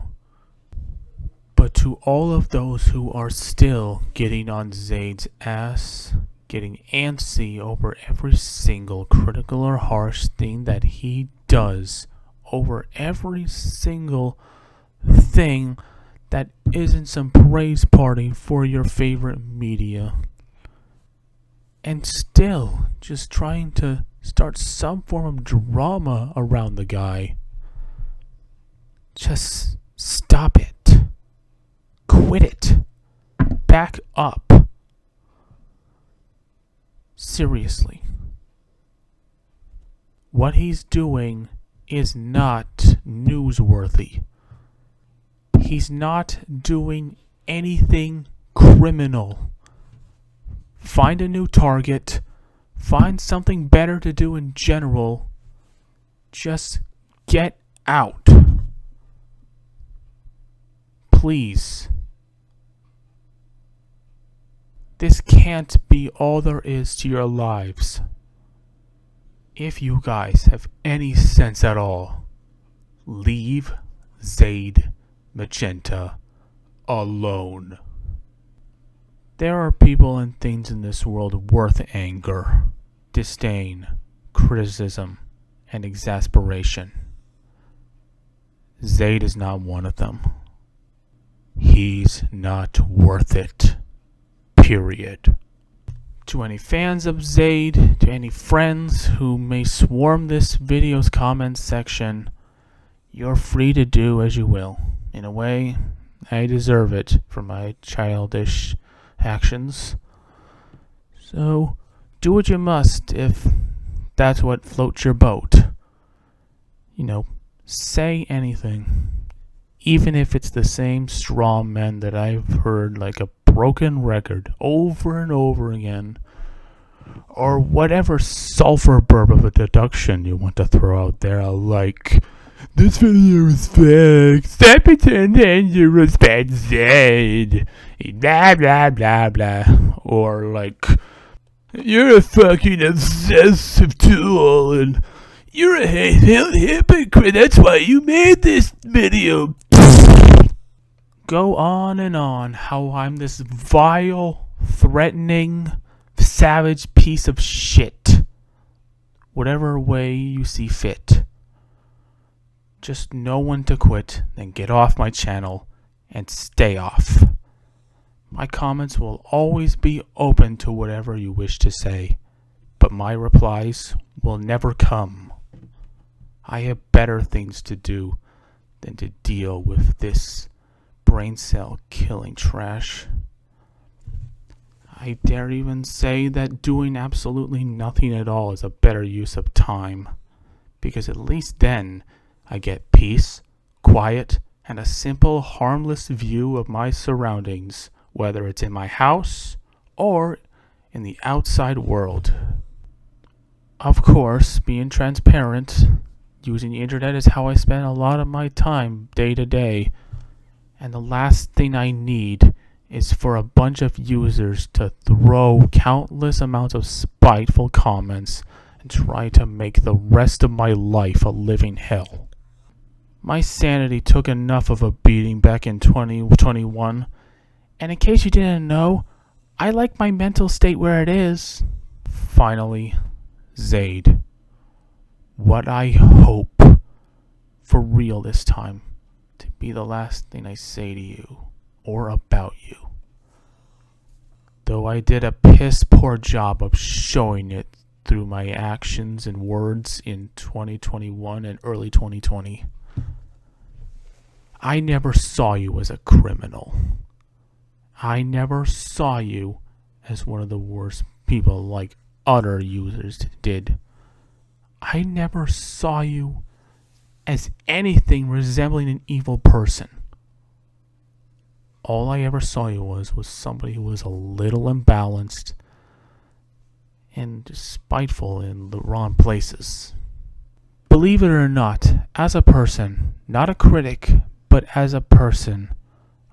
But to all of those who are still getting on Zaid's ass, getting antsy over every single critical or harsh thing that he does, over every single thing that isn't some praise party for your favorite media, and still just trying to start some form of drama around the guy, just stop it. Quit it. Back up. Seriously. What he's doing is not newsworthy. He's not doing anything criminal. Find a new target. Find something better to do in general. Just get out. Please. This can't be all there is to your lives. If you guys have any sense at all, leave Zaid Magenta alone. There are people and things in this world worth anger, disdain, criticism, and exasperation. Zaid is not one of them. He's not worth it. Period. To any fans of Zaid, to any friends who may swarm this video's comments section, you're free to do as you will. In a way, I deserve it for my childish actions. So, do what you must if that's what floats your boat. Say anything. Even if it's the same straw men that I've heard like a broken record over and over again. Or whatever sulfur burp of a deduction you want to throw out there, like, this video is fake, stop pretending you respect Zaid, blah blah blah blah. Or like, you're a fucking obsessive tool and you're a hypocrite, that's why you made this video. Go on and on how I'm this vile, threatening, savage piece of shit. Whatever way you see fit. Just know when to quit, then get off my channel and stay off. My comments will always be open to whatever you wish to say, but my replies will never come. I have better things to do than to deal with this brain cell killing trash. I dare even say that doing absolutely nothing at all is a better use of time, because at least then I get peace, quiet, and a simple, harmless view of my surroundings, whether it's in my house or in the outside world. Of course, being transparent, using the internet is how I spend a lot of my time day to day, and the last thing I need is for a bunch of users to throw countless amounts of spiteful comments and try to make the rest of my life a living hell. My sanity took enough of a beating back in 2021, and in case you didn't know, I like my mental state where it is. Finally, Zaid. What I hope, for real this time, to be the last thing I say to you, or about you. Though I did a piss poor job of showing it through my actions and words in 2021 and early 2020. I never saw you as a criminal. I never saw you as one of the worst people like other users did. I never saw you as anything resembling an evil person. All I ever saw you was somebody who was a little imbalanced and spiteful in the wrong places. Believe it or not, as a person, not a critic, but as a person,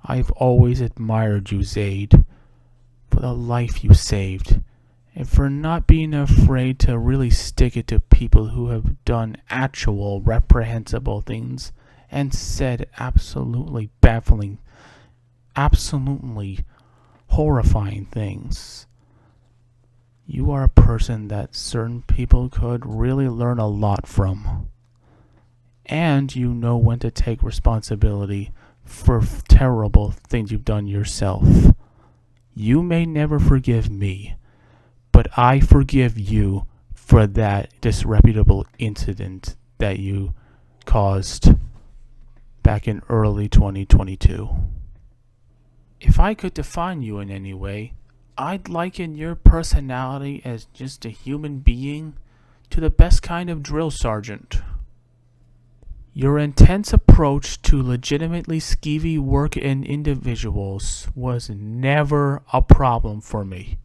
I've always admired you, Zaid, for the life you saved, and for not being afraid to really stick it to people who have done actual reprehensible things and said absolutely baffling, absolutely horrifying things. You are a person that certain people could really learn a lot from. And you know when to take responsibility for terrible things you've done yourself. You may never forgive me, but I forgive you for that disreputable incident that you caused back in early 2022. If I could define you in any way, I'd liken your personality as just a human being to the best kind of drill sergeant. Your intense approach to legitimately skeevy work and individuals was never a problem for me.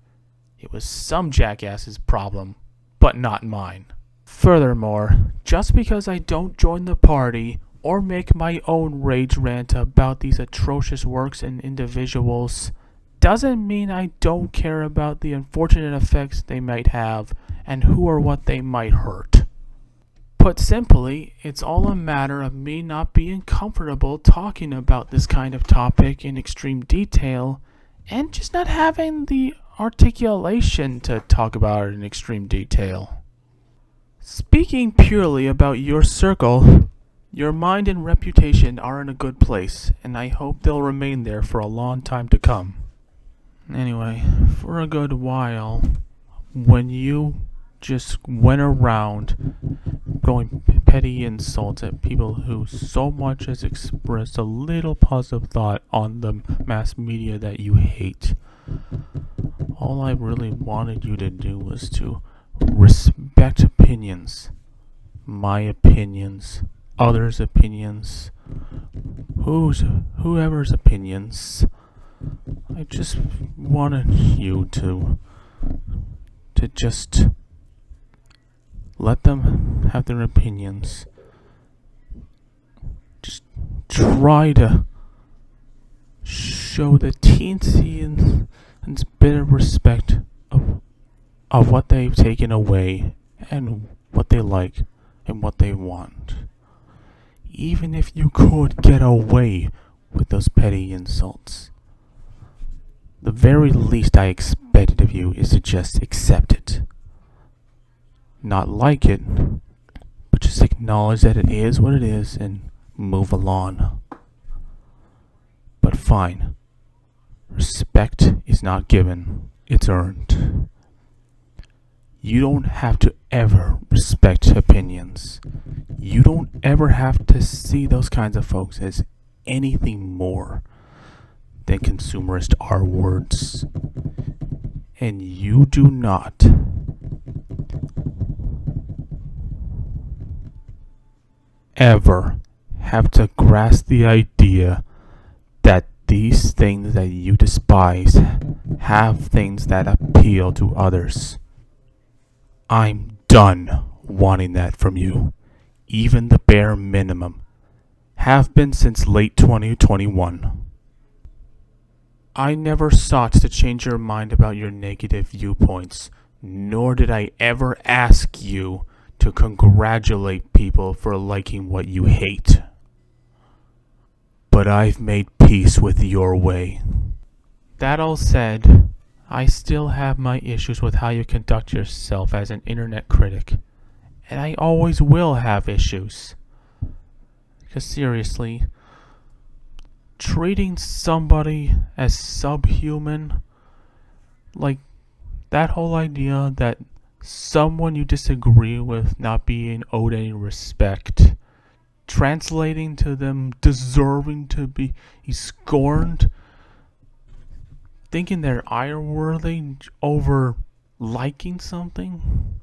It was some jackass's problem, but not mine. Furthermore, just because I don't join the party or make my own rage rant about these atrocious works and individuals doesn't mean I don't care about the unfortunate effects they might have and who or what they might hurt. Put simply, it's all a matter of me not being comfortable talking about this kind of topic in extreme detail and just not having the articulation to talk about it in extreme detail. Speaking purely about your circle, your mind and reputation are in a good place, and I hope they'll remain there for a long time to come. Anyway, for a good while, when you just went around throwing petty insults at people who so much as expressed a little positive thought on the mass media that you hate, all I really wanted you to do was to respect opinions. My opinions, others' opinions, whoever's opinions. I just wanted you to just let them have their opinions. Just try to show the teensy and bit of respect of what they've taken away and what they like and what they want. Even if you could get away with those petty insults, the very least I expected of you is to just accept it. Not like it, but just acknowledge that it is what it is and move along. But fine. Respect is not given, it's earned. You don't have to ever respect opinions. You don't ever have to see those kinds of folks as anything more than consumerist R words. And you do not ever have to grasp the idea that these things that you despise have things that appeal to others. I'm done wanting that from you. Even the bare minimum. Have been since late 2021. I never sought to change your mind about your negative viewpoints, nor did I ever ask you to congratulate people for liking what you hate. But I've made peace with your way. That all said, I still have my issues with how you conduct yourself as an internet critic. And I always will have issues. Because seriously, treating somebody as subhuman, like that whole idea that someone you disagree with not being owed any respect, translating to them deserving to be scorned, thinking they're ire-worthy over liking something,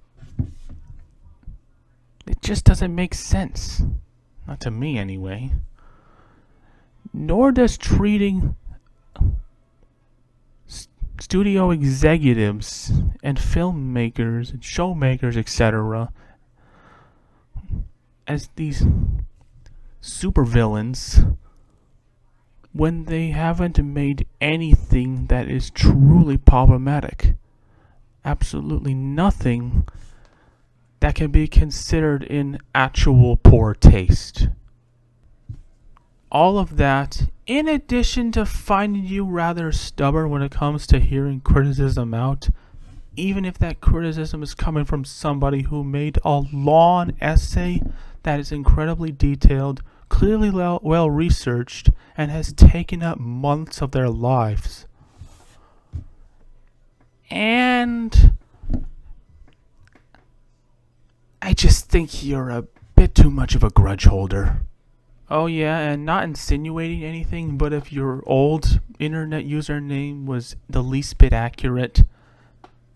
it just doesn't make sense. Not to me, anyway. Nor does treating studio executives and filmmakers and showmakers, etc., as these supervillains when they haven't made anything that is truly problematic. Absolutely nothing that can be considered in actual poor taste. All of that, in addition to finding you rather stubborn when it comes to hearing criticism out, even if that criticism is coming from somebody who made a long essay that is incredibly detailed, clearly well researched, and has taken up months of their lives. And I just think you're a bit too much of a grudge holder. Oh yeah, and not insinuating anything, but if your old internet username was the least bit accurate,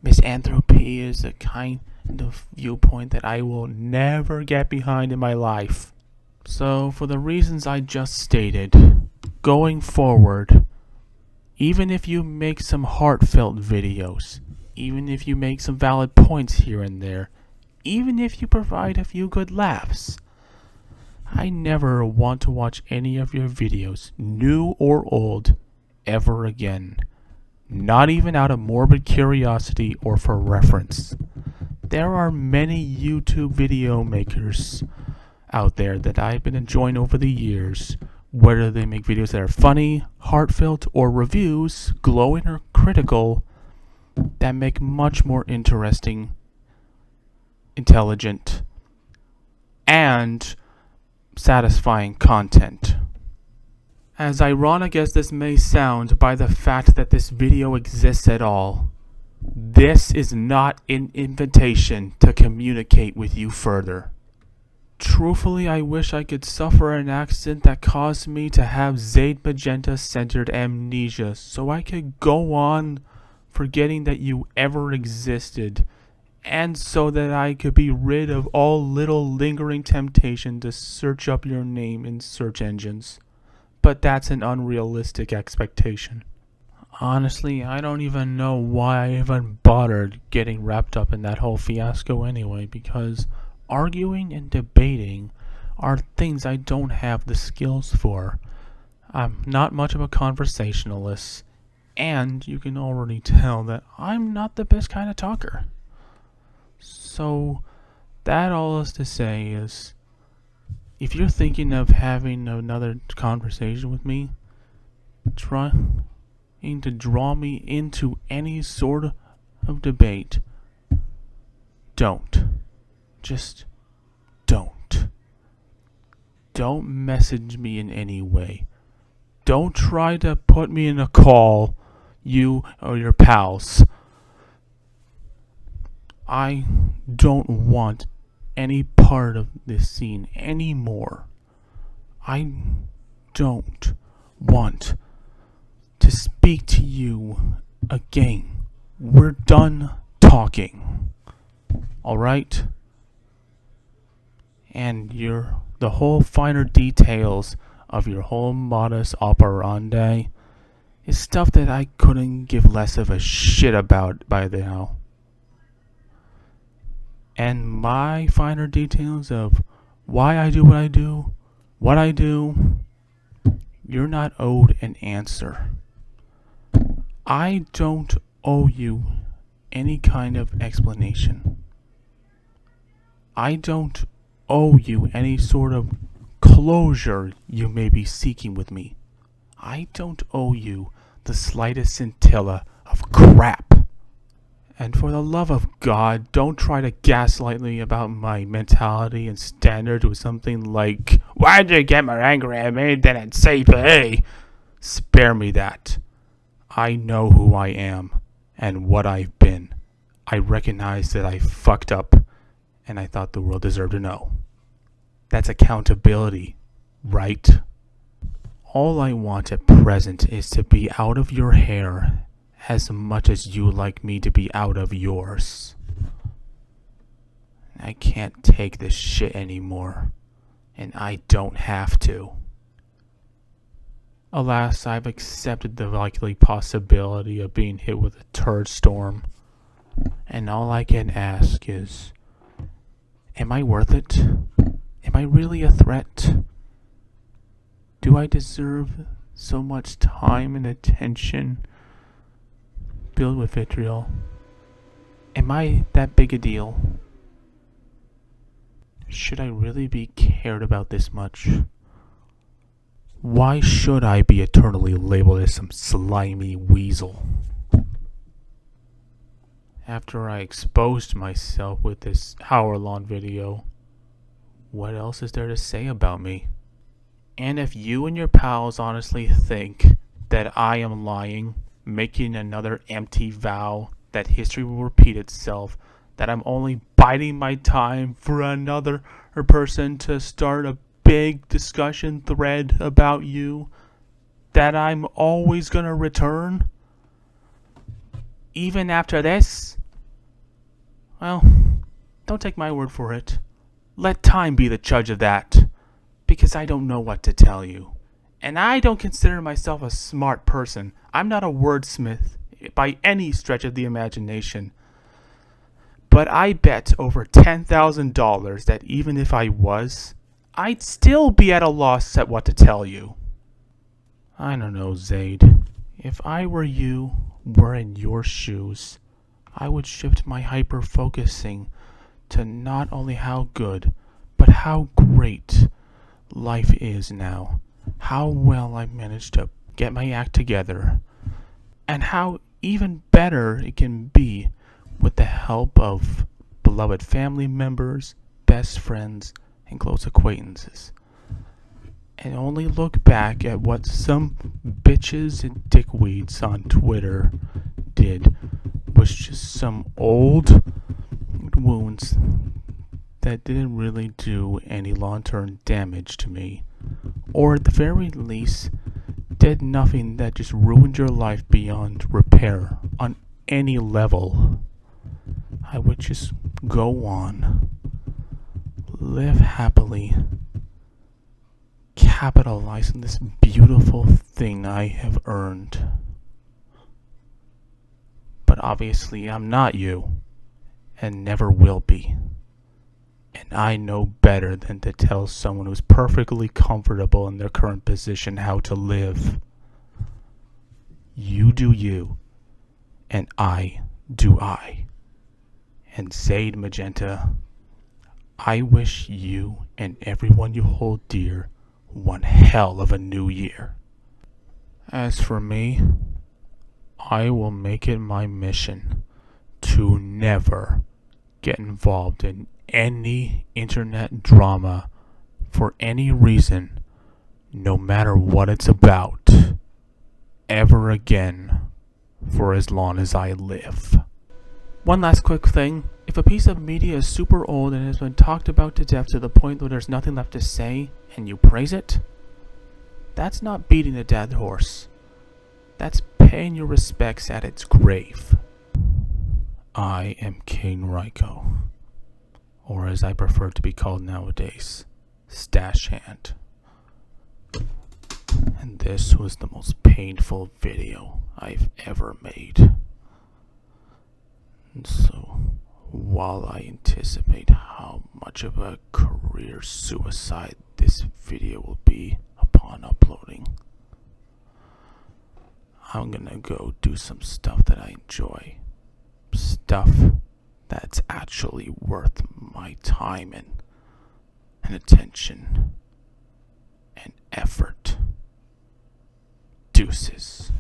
misanthropy is a kind of viewpoint that I will never get behind in my life. So, for the reasons I just stated, going forward, even if you make some heartfelt videos, even if you make some valid points here and there, even if you provide a few good laughs, I never want to watch any of your videos, new or old, ever again. not even out of morbid curiosity or for reference. There are many YouTube video makers out there that I've been enjoying over the years, whether they make videos that are funny, heartfelt, or reviews, glowing or critical, that make much more interesting, intelligent, and satisfying content. As ironic as this may sound by the fact that this video exists at all, this is not an invitation to communicate with you further. Truthfully, I wish I could suffer an accident that caused me to have Zaid Magenta-centered amnesia so I could go on forgetting that you ever existed, and so that I could be rid of all little lingering temptation to search up your name in search engines. But that's an unrealistic expectation. Honestly, I don't even know why I even bothered getting wrapped up in that whole fiasco anyway, because arguing and debating are things I don't have the skills for. I'm not much of a conversationalist, and you can already tell that I'm not the best kind of talker. So, that all is to say is, if you're thinking of having another conversation with me, trying to draw me into any sort of debate, don't. Just don't. Don't message me in any way. Don't try to put me in a call, you or your pals. I don't want any part of this scene anymore. I don't want to speak to you again. We're done talking. Alright? And the whole finer details of your whole modus operandi is stuff that I couldn't give less of a shit about by now. And my finer details of why I do what I do, you're not owed an answer. I don't owe you any kind of explanation. I don't owe you any sort of closure you may be seeking with me. I don't owe you the slightest scintilla of crap. And for the love of God, don't try to gaslight me about my mentality and standards with something like, "Why'd you get more angry at me than at CP?" Spare me that. I know who I am and what I've been. I recognize that I fucked up, and I thought the world deserved to know. That's accountability, right? All I want at present is to be out of your hair as much as you like me to be out of yours. I can't take this shit anymore, and I don't have to. Alas, I've accepted the likely possibility of being hit with a turd storm, and all I can ask is, am I worth it? Am I really a threat? Do I deserve so much time and attention filled with vitriol? Am I that big a deal? Should I really be cared about this much? Why should I be eternally labeled as some slimy weasel? After I exposed myself with this hour-long video, what else is there to say about me? And if you and your pals honestly think that I am lying, making another empty vow that history will repeat itself, that I'm only biding my time for another person to start a big discussion thread about you, that I'm always gonna return, even after this, well, don't take my word for it. Let time be the judge of that, because I don't know what to tell you. And I don't consider myself a smart person. I'm not a wordsmith by any stretch of the imagination. But I bet over $10,000 that even if I was, I'd still be at a loss at what to tell you. I don't know, Zaid. If I were you, were in your shoes, I would shift my hyper-focusing to not only how good, but how great life is now. How well I've managed to get my act together, and how even better it can be with the help of beloved family members, best friends, and close acquaintances. And only look back at what some bitches and dickweeds on Twitter did was just some old wounds that didn't really do any long-term damage to me, or at the very least did nothing that just ruined your life beyond repair on any level. I would just go on, live happily, capitalize on this beautiful thing I have earned. But obviously I'm not you, and never will be. And I know better than to tell someone who's perfectly comfortable in their current position how to live. You do you, and I do I. And Zaid, Magenta, I wish you and everyone you hold dear one hell of a new year. As for me, I will make it my mission to never get involved in any internet drama for any reason, no matter what it's about, ever again, for as long as I live. One last quick thing. If a piece of media is super old and has been talked about to death to the point where there's nothing left to say, and you praise it, that's not beating a dead horse. That's paying your respects at its grave. I am King Ryko, or as I prefer to be called nowadays, Stash Hand. And this was the most painful video I've ever made. And so, while I anticipate how much of a career suicide this video will be upon uploading, I'm gonna go do some stuff that I enjoy. Stuff that's actually worth my time and attention and effort. Deuces.